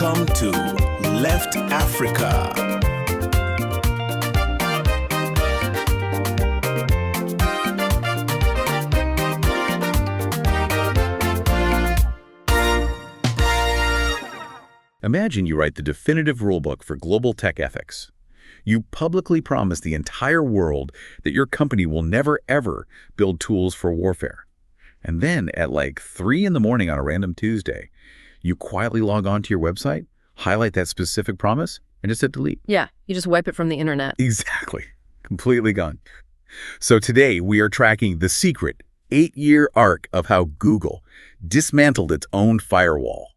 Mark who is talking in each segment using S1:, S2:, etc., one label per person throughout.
S1: Welcome to Left Africa.
S2: Imagine you write the definitive rulebook for global tech ethics. You publicly promise the entire world that your company will never, ever build tools for warfare. And then at like 3 in the morning on a random Tuesday, you quietly log on to your website, highlight that specific promise, and just hit delete.
S3: Yeah, you just wipe it from the internet.
S2: Exactly. Completely gone. So today we are tracking the secret 8-year arc of how Google dismantled its own firewall.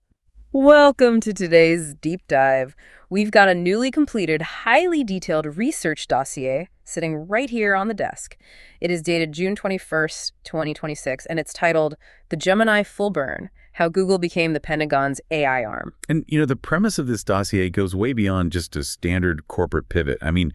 S3: Welcome to today's deep dive. We've got a newly completed, highly detailed research dossier sitting right here on the desk. It is dated June 21st, 2026, and it's titled The Gemini Full Burn: How Google Became the Pentagon's AI Arm.
S2: And, the premise of this dossier goes way beyond just a standard corporate pivot. I mean,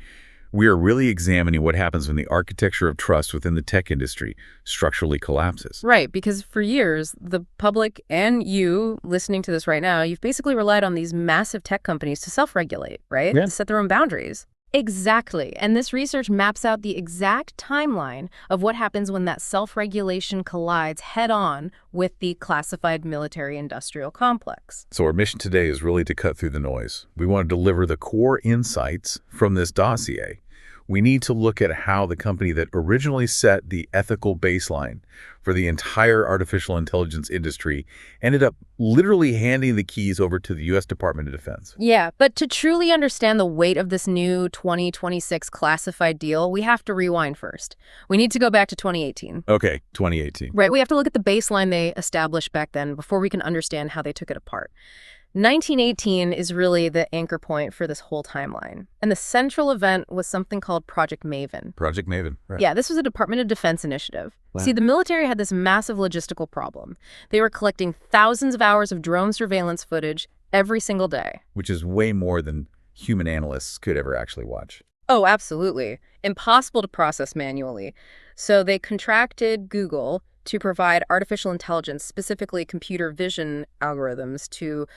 S2: we are really examining what happens when the architecture of trust within the tech industry structurally collapses.
S3: Right, because for years, the public and you listening to this right now, you've basically relied on these massive tech companies to self-regulate, right?
S2: Yeah.
S3: To set their own boundaries. Exactly. And this research maps out the exact timeline of what happens when that self-regulation collides head-on with the classified military-industrial complex.
S2: So our mission today is really to cut through the noise. We want to deliver the core insights from this dossier. We need to look at how the company that originally set the ethical baseline for the entire artificial intelligence industry ended up literally handing the keys over to the U.S. Department of Defense.
S3: Yeah, but to truly understand the weight of this new 2026 classified deal, we have to rewind first. We need to go back to 2018.
S2: Okay, 2018.
S3: Right, we have to look at the baseline they established back then before we can understand how they took it apart. 1918 is really the anchor point for this whole timeline. And the central event was something called Project Maven.
S2: Project Maven, right.
S3: Yeah, this was a Department of Defense initiative.
S2: Wow.
S3: See, the military had this massive logistical problem. They were collecting thousands of hours of drone surveillance footage every single day.
S2: Which is way more than human analysts could ever actually watch.
S3: Oh, absolutely. Impossible to process manually. So they contracted Google to provide artificial intelligence, specifically computer vision algorithms, to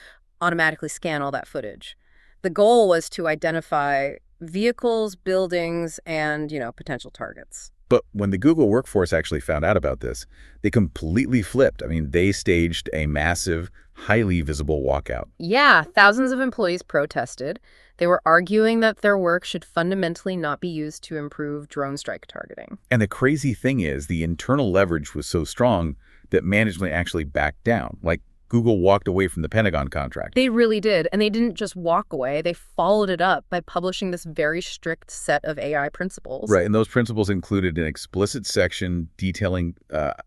S3: automatically scan all that footage. The goal was to identify vehicles, buildings, and, potential targets.
S2: But when the Google workforce actually found out about this, they completely flipped. I mean, they staged a massive, highly visible walkout.
S3: Yeah, thousands of employees protested. They were arguing that their work should fundamentally not be used to improve drone strike targeting.
S2: And the crazy thing is, the internal leverage was so strong that management actually backed down. Like, Google walked away from the Pentagon contract.
S3: They really did. And they didn't just walk away. They followed it up by publishing this very strict set of AI principles.
S2: Right. And those principles included an explicit section detailing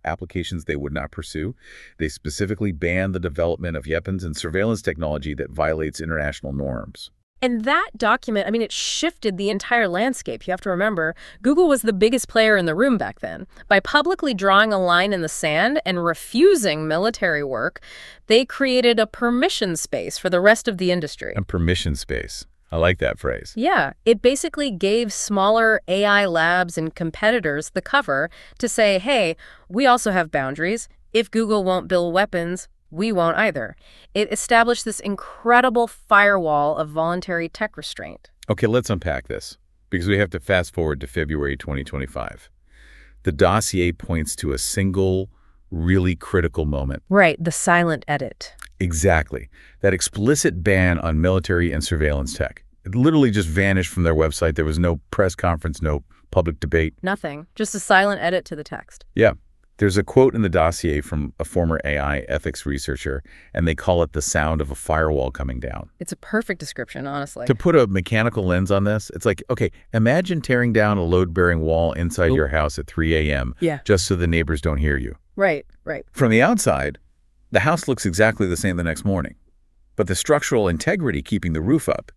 S2: applications they would not pursue. They specifically banned the development of weapons and surveillance technology that violates international norms.
S3: And that document, it shifted the entire landscape. You have to remember, Google was the biggest player in the room back then. By publicly drawing a line in the sand and refusing military work, they created a permission space for the rest of the industry.
S2: A permission space. I like that phrase.
S3: Yeah, it basically gave smaller AI labs and competitors the cover to say, hey, we also have boundaries. If Google won't build weapons, we won't either. It established this incredible firewall of voluntary tech restraint.
S2: Okay, let's unpack this, because we have to fast forward to February 2025. The dossier points to a single, really critical moment.
S3: Right, the silent edit.
S2: Exactly. That explicit ban on military and surveillance tech. It literally just vanished from their website. There was no press conference, no public debate.
S3: Nothing. Just a silent edit to the text.
S2: Yeah. There's a quote in the dossier from a former AI ethics researcher, and they call it the sound of a firewall coming down.
S3: It's a perfect description, honestly.
S2: To put a mechanical lens on this, it's like, okay, imagine tearing down a load-bearing wall inside your house at 3 a.m.
S3: Yeah.
S2: Just so the neighbors don't hear you.
S3: Right.
S2: From the outside, the house looks exactly the same the next morning. But the structural integrity keeping the roof up,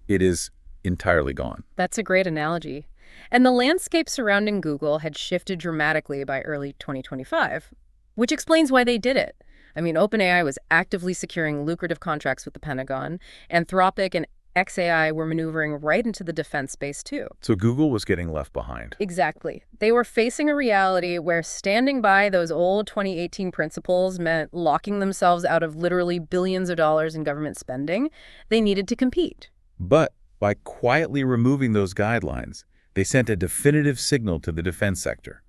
S2: it is entirely gone.
S3: That's a great analogy. And the landscape surrounding Google had shifted dramatically by early 2025, which explains why they did it. OpenAI was actively securing lucrative contracts with the Pentagon. Anthropic and XAI were maneuvering right into the defense space too.
S2: So Google was getting left behind.
S3: Exactly. They were facing a reality where standing by those old 2018 principles meant locking themselves out of literally billions of dollars in government spending. They needed to compete.
S2: But by quietly removing those guidelines, they sent a definitive signal to the defense sector.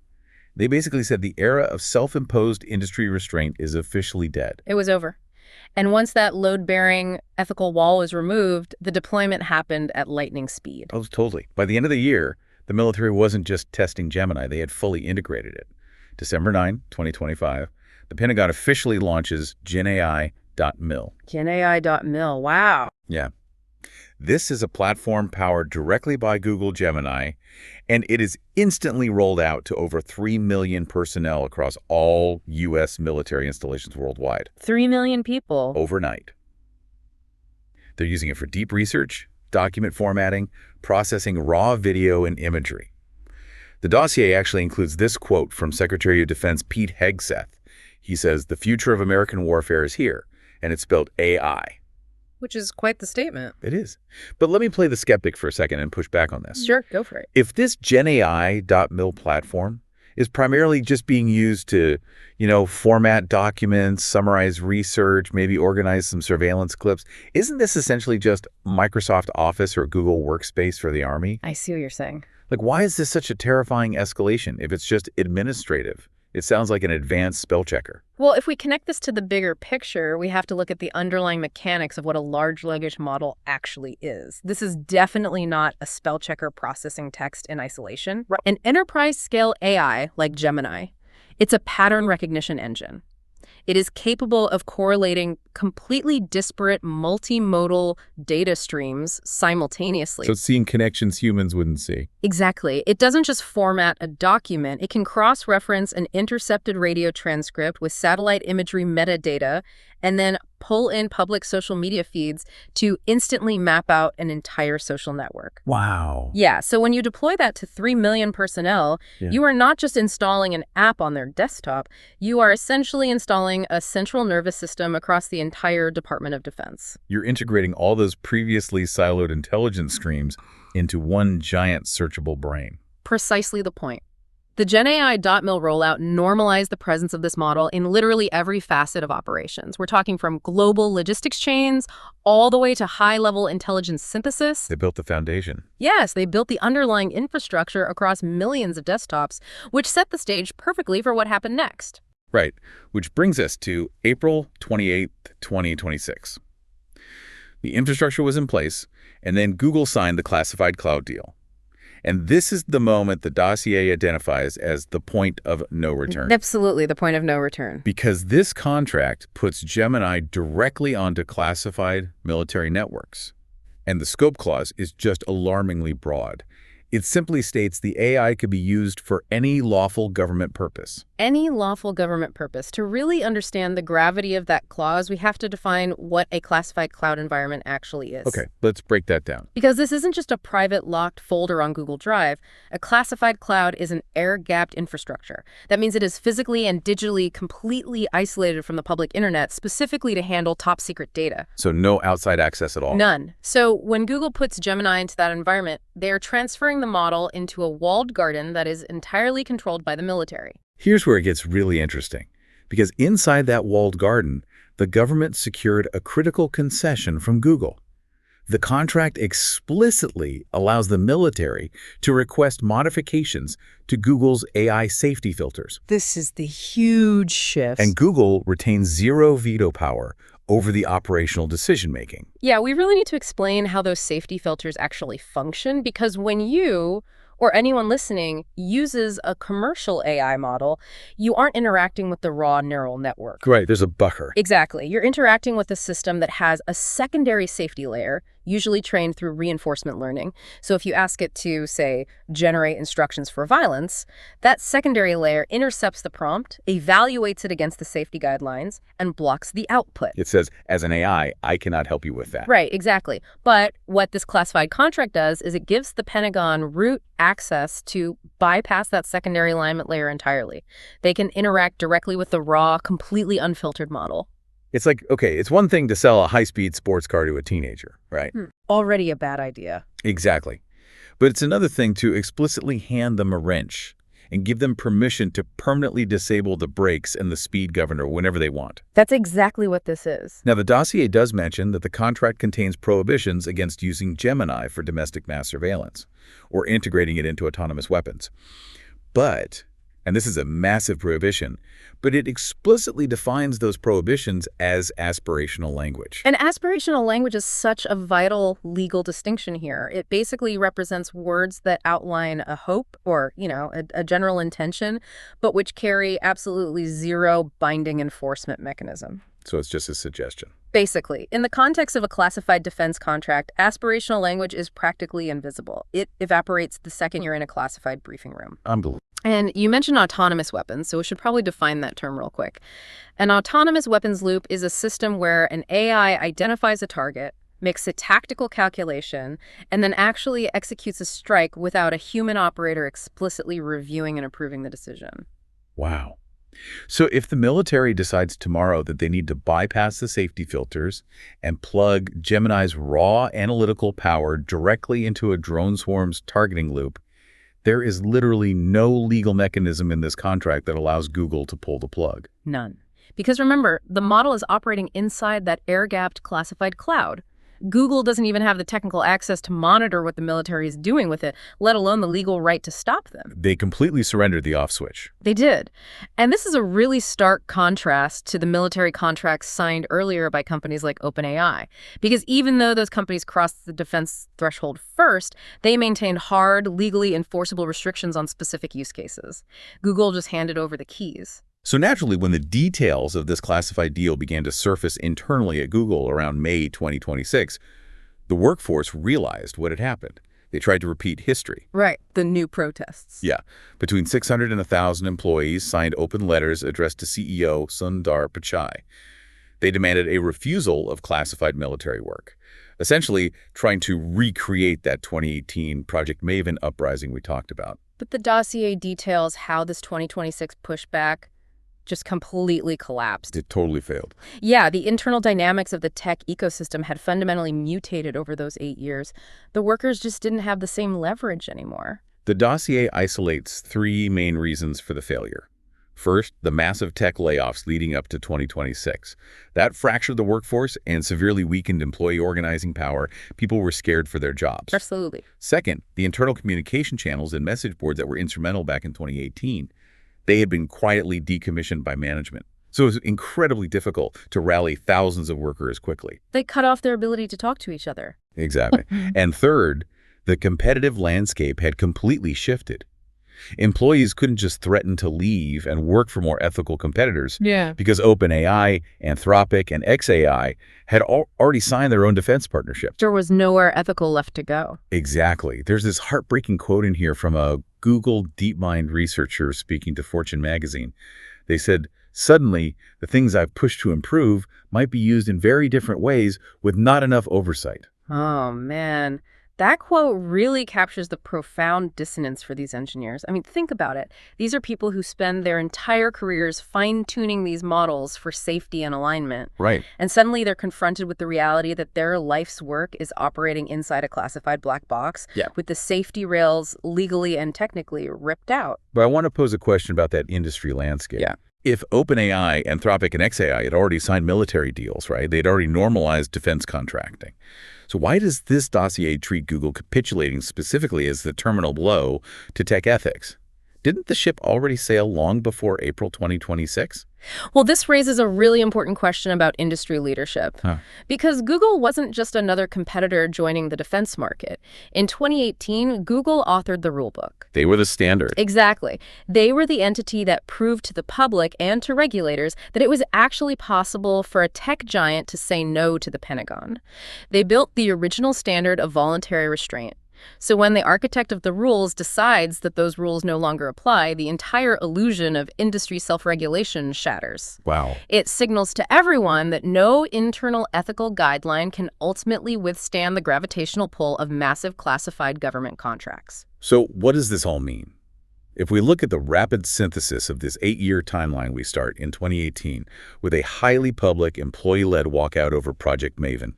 S2: They basically said the era of self-imposed industry restraint is officially dead.
S3: It was over. And once that load-bearing ethical wall was removed, the deployment happened at lightning speed.
S2: Oh, totally. By the end of the year, the military wasn't just testing Gemini, they had fully integrated it. December 9, 2025, the Pentagon officially launches GenAI.mil.
S3: GenAI.mil, wow.
S2: Yeah. This is a platform powered directly by Google Gemini, and it is instantly rolled out to over 3 million personnel across all U.S. military installations worldwide.
S3: 3 million people.
S2: Overnight. They're using it for deep research, document formatting, processing raw video and imagery. The dossier actually includes this quote from Secretary of Defense Pete Hegseth. He says, "The future of American warfare is here," and it's spelled AI.
S3: Which is quite the statement.
S2: It is. But let me play the skeptic for a second and push back on this.
S3: Sure, go for it.
S2: If this GenAI.mil platform is primarily just being used to, format documents, summarize research, maybe organize some surveillance clips, isn't this essentially just Microsoft Office or Google Workspace for the Army?
S3: I see what you're saying.
S2: Like, why is this such a terrifying escalation if it's just administrative? It sounds like an advanced spell checker.
S3: Well, if we connect this to the bigger picture, we have to look at the underlying mechanics of what a large language model actually is. This is definitely not a spell checker processing text in isolation. Right. An enterprise-scale AI like Gemini, it's a pattern recognition engine. It is capable of correlating completely disparate multimodal data streams simultaneously.
S2: So it's seeing connections humans wouldn't see.
S3: Exactly. It doesn't just format a document. It can cross-reference an intercepted radio transcript with satellite imagery metadata and then pull in public social media feeds to instantly map out an entire social network.
S2: Wow.
S3: Yeah, so when you deploy that to 3 million personnel, you are not just installing an app on their desktop, you are essentially installing a central nervous system across the entire Department of Defense.
S2: You're integrating all those previously siloed intelligence streams into one giant searchable brain.
S3: Precisely the point. The GenAI.mil rollout normalized the presence of this model in literally every facet of operations. We're talking from global logistics chains all the way to high-level intelligence synthesis.
S2: They built the foundation.
S3: Yes, they built the underlying infrastructure across millions of desktops, which set the stage perfectly for what happened next.
S2: Right, which brings us to April 28th, 2026. The infrastructure was in place, and then Google signed the classified cloud deal. And this is the moment the dossier identifies as the point of no return.
S3: Absolutely, the point of no return.
S2: Because this contract puts Gemini directly onto classified military networks. And the scope clause is just alarmingly broad. It simply states the AI could be used for any lawful government purpose.
S3: Any lawful government purpose. To really understand the gravity of that clause, we have to define what a classified cloud environment actually is.
S2: Okay, let's break that down.
S3: Because this isn't just a private locked folder on Google Drive. A classified cloud is an air-gapped infrastructure. That means it is physically and digitally completely isolated from the public internet, specifically to handle top-secret data.
S2: So no outside access at all?
S3: None. So when Google puts Gemini into that environment, they're transferring the model into a walled garden that is entirely controlled by the military.
S2: Here's where it gets really interesting, because inside that walled garden, the government secured a critical concession from Google. The contract explicitly allows the military to request modifications to Google's AI safety filters.
S3: This is the huge shift.
S2: And Google retains zero veto power over the operational decision-making.
S3: Yeah, we really need to explain how those safety filters actually function, because when you or anyone listening uses a commercial AI model, you aren't interacting with the raw neural network.
S2: Right, there's a buffer.
S3: Exactly. You're interacting with a system that has a secondary safety layer, usually trained through reinforcement learning. So if you ask it to, say, generate instructions for violence, that secondary layer intercepts the prompt, evaluates it against the safety guidelines, and blocks the output.
S2: It says, as an AI, I cannot help you with that.
S3: Right, exactly. But what this classified contract does is it gives the Pentagon root access to bypass that secondary alignment layer entirely. They can interact directly with the raw, completely unfiltered model.
S2: It's like, okay, it's one thing to sell a high-speed sports car to a teenager, right?
S3: Already a bad idea.
S2: Exactly. But it's another thing to explicitly hand them a wrench and give them permission to permanently disable the brakes and the speed governor whenever they want.
S3: That's exactly what this is.
S2: Now, the dossier does mention that the contract contains prohibitions against using Gemini for domestic mass surveillance or integrating it into autonomous weapons. But, and this is a massive prohibition, but it explicitly defines those prohibitions as aspirational language.
S3: And aspirational language is such a vital legal distinction here. It basically represents words that outline a hope or, a general intention, but which carry absolutely zero binding enforcement mechanism.
S2: So it's just a suggestion.
S3: Basically, in the context of a classified defense contract, aspirational language is practically invisible. It evaporates the second you're in a classified briefing room.
S2: Unbelievable.
S3: And you mentioned autonomous weapons, so we should probably define that term real quick. An autonomous weapons loop is a system where an AI identifies a target, makes a tactical calculation, and then actually executes a strike without a human operator explicitly reviewing and approving the decision.
S2: Wow. So if the military decides tomorrow that they need to bypass the safety filters and plug Gemini's raw analytical power directly into a drone swarm's targeting loop, there is literally no legal mechanism in this contract that allows Google to pull the plug.
S3: None. Because remember, the model is operating inside that air-gapped classified cloud. Google doesn't even have the technical access to monitor what the military is doing with it, let alone the legal right to stop them.
S2: They completely surrendered the off switch.
S3: They did. And this is a really stark contrast to the military contracts signed earlier by companies like OpenAI. Because even though those companies crossed the defense threshold first, they maintained hard, legally enforceable restrictions on specific use cases. Google just handed over the keys.
S2: So naturally, when the details of this classified deal began to surface internally at Google around May 2026, the workforce realized what had happened. They tried to repeat history.
S3: Right, the new protests.
S2: Yeah. Between 600 and 1,000 employees signed open letters addressed to CEO Sundar Pichai. They demanded a refusal of classified military work, essentially trying to recreate that 2018 Project Maven uprising we talked about.
S3: But the dossier details how this 2026 pushback just completely collapsed.
S2: It totally failed.
S3: Yeah, the internal dynamics of the tech ecosystem had fundamentally mutated over those 8 years. The workers just didn't have the same leverage anymore.
S2: The dossier isolates three main reasons for the failure. First, the massive tech layoffs leading up to 2026. That fractured the workforce and severely weakened employee organizing power. People were scared for their jobs.
S3: Absolutely.
S2: Second, the internal communication channels and message boards that were instrumental back in 2018. They had been quietly decommissioned by management. So it was incredibly difficult to rally thousands of workers quickly.
S3: They cut off their ability to talk to each other.
S2: Exactly. And third, the competitive landscape had completely shifted. Employees couldn't just threaten to leave and work for more ethical competitors because OpenAI, Anthropic, and xAI had already signed their own defense partnership.
S3: There was nowhere ethical left to go.
S2: Exactly. There's this heartbreaking quote in here from a Google DeepMind researcher speaking to Fortune magazine. They said, "Suddenly, the things I've pushed to improve might be used in very different ways with not enough oversight."
S3: Oh, man. That quote really captures the profound dissonance for these engineers. I mean, think about it. These are people who spend their entire careers fine-tuning these models for safety and alignment.
S2: Right.
S3: And suddenly they're confronted with the reality that their life's work is operating inside a classified black box with the safety rails legally and technically ripped out.
S2: But I want to pose a question about that industry landscape.
S3: Yeah.
S2: If OpenAI, Anthropic, and xAI had already signed military deals, right? They'd already normalized defense contracting. So why does this dossier treat Google capitulating specifically as the terminal blow to tech ethics? Didn't the ship already sail long before April 2026?
S3: Well, this raises a really important question about industry leadership. Because Google wasn't just another competitor joining the defense market. In 2018, Google authored the rulebook.
S2: They were the standard.
S3: Exactly. They were the entity that proved to the public and to regulators that it was actually possible for a tech giant to say no to the Pentagon. They built the original standard of voluntary restraint. So when the architect of the rules decides that those rules no longer apply, the entire illusion of industry self-regulation shatters.
S2: Wow.
S3: It signals to everyone that no internal ethical guideline can ultimately withstand the gravitational pull of massive classified government contracts.
S2: So what does this all mean? If we look at the rapid synthesis of this 8-year timeline, we start in 2018 with a highly public, employee-led walkout over Project Maven,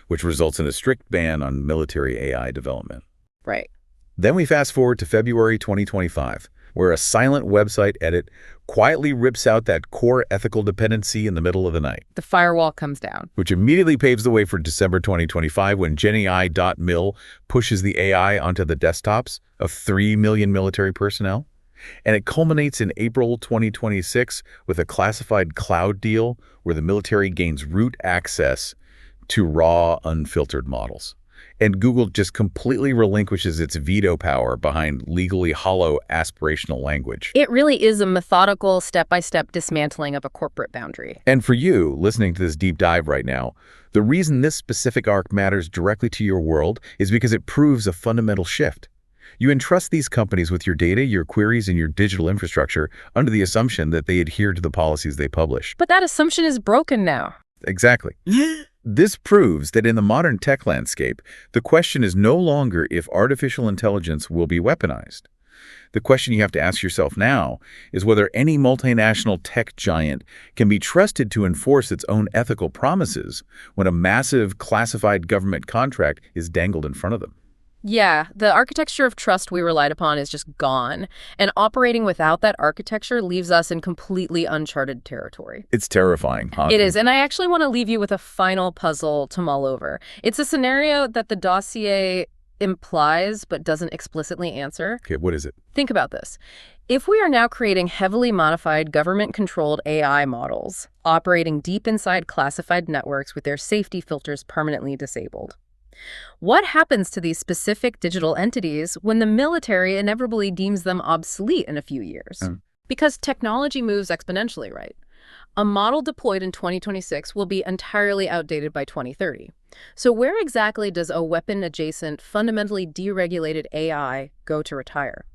S2: which results in a strict ban on military AI development.
S3: Right.
S2: Then we fast forward to February 2025, where a silent website edit quietly rips out that core ethical dependency in the middle of the night.
S3: The firewall comes down.
S2: Which immediately paves the way for December 2025 when GenAI.mil pushes the AI onto the desktops of 3 million military personnel. And it culminates in April 2026 with a classified cloud deal where the military gains root access to raw, unfiltered models. And Google just completely relinquishes its veto power behind legally hollow aspirational language.
S3: It really is a methodical, step-by-step dismantling of a corporate boundary.
S2: And for you, listening to this deep dive right now, the reason this specific arc matters directly to your world is because it proves a fundamental shift. You entrust these companies with your data, your queries, and your digital infrastructure under the assumption that they adhere to the policies they publish.
S3: But that assumption is broken now.
S2: Exactly. This proves that in the modern tech landscape, the question is no longer if artificial intelligence will be weaponized. The question you have to ask yourself now is whether any multinational tech giant can be trusted to enforce its own ethical promises when a massive classified government contract is dangled in front of them.
S3: Yeah, the architecture of trust we relied upon is just gone, and operating without that architecture leaves us in completely uncharted territory.
S2: It's terrifying, huh?
S3: It is, and I actually want to leave you with a final puzzle to mull over. It's a scenario that the dossier implies but doesn't explicitly answer.
S2: Okay, what is it?
S3: Think about this. If we are now creating heavily modified government-controlled AI models, operating deep inside classified networks with their safety filters permanently disabled, what happens to these specific digital entities when the military inevitably deems them obsolete in a few years? Because technology moves exponentially, right? A model deployed in 2026 will be entirely outdated by 2030. So where exactly does a weapon-adjacent, fundamentally deregulated AI go to retire?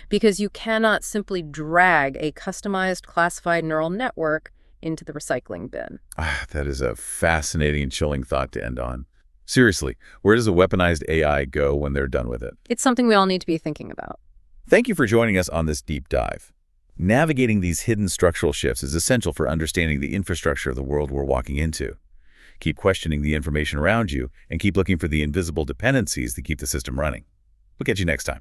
S3: Because you cannot simply drag a customized classified neural network into the recycling bin.
S2: That is a fascinating and chilling thought to end on. Seriously, where does a weaponized AI go when they're done with it?
S3: It's something we all need to be thinking about.
S2: Thank you for joining us on this deep dive. Navigating these hidden structural shifts is essential for understanding the infrastructure of the world we're walking into. Keep questioning the information around you and keep looking for the invisible dependencies that keep the system running. We'll catch you next time.